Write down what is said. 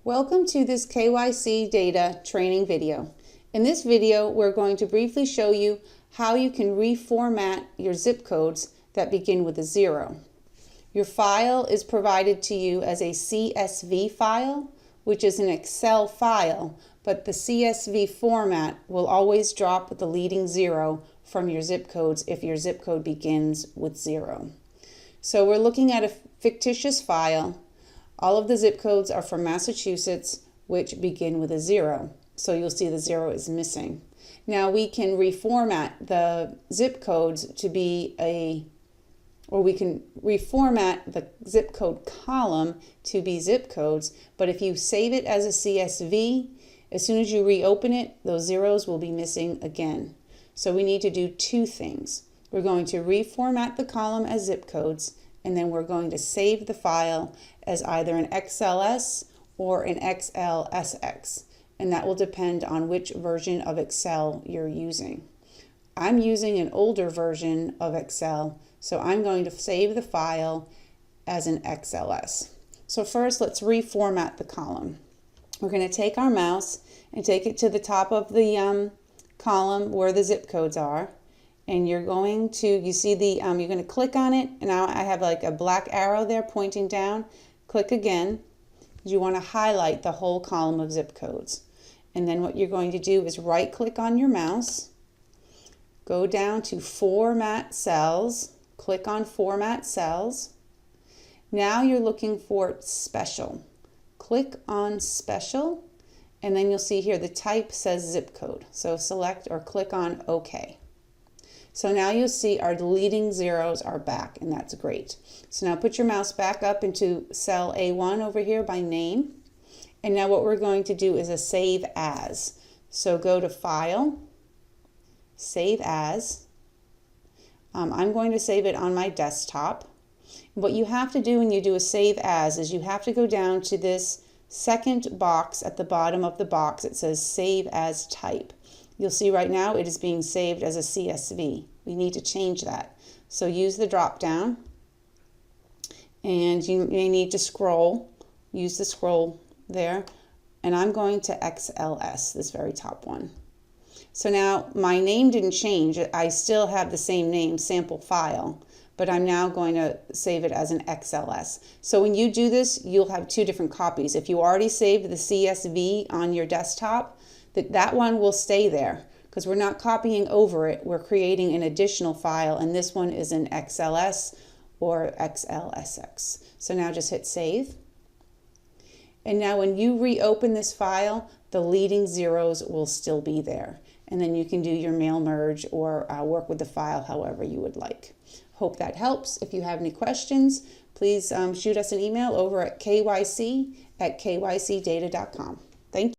Welcome to this KYC data training video. In this video, we're going to briefly show you how you can reformat your zip codes that begin with a 0. Your file is provided to you as a CSV file, which is an Excel file, but the CSV format will always drop the leading 0 from your zip codes if your zip code begins with 0. So we're looking at a fictitious file. All of the zip codes are from Massachusetts, which begin with a 0. So you'll see the 0 is missing. Now we can reformat the zip codes to be we can reformat the zip code column to be zip codes, but if you save it as a CSV, as soon as you reopen it, those zeros will be missing again. So we need to do two things. We're going to reformat the column as zip codes, and then we're going to save the file as either an XLS or an XLSX, and that will depend on which version of Excel you're using. I'm using an older version of Excel, so I'm going to save the file as an XLS. So first, let's reformat the column. We're going to take our mouse and take it to the top of the column where the zip codes are. And you're going to, you see the, you're going to click on it, and now I have like a black arrow there pointing down. Click again. You want to highlight the whole column of zip codes. And then what you're going to do is right click on your mouse, go down to Format Cells, click on Format Cells. Now you're looking for Special. Click on Special, and then you'll see here the type says zip code. So select or click on OK. So now you'll see our leading zeros are back, and that's great. So now put your mouse back up into cell A1 over here by name. And now what we're going to do is a Save As. So go to File, Save As. I'm going to save it on my desktop. What you have to do when you do a Save As is you have to go down to this second box at the bottom of the box. It says Save As Type. You'll see right now it is being saved as a CSV. We need to change that. So use the drop down, and you may need to scroll. Use the scroll there, and I'm going to XLS, this very top one. So now my name didn't change. I still have the same name, sample file, but I'm now going to save it as an XLS. So when you do this, you'll have two different copies. If you already saved the CSV on your desktop, that one will stay there because we're not copying over it. We're creating an additional file, and this one is an XLS or XLSX. So now just hit Save. And now when you reopen this file, the leading zeros will still be there. And then you can do your mail merge or work with the file however you would like. Hope that helps. If you have any questions, please shoot us an email over at kyc@kycdata.com. Thank you.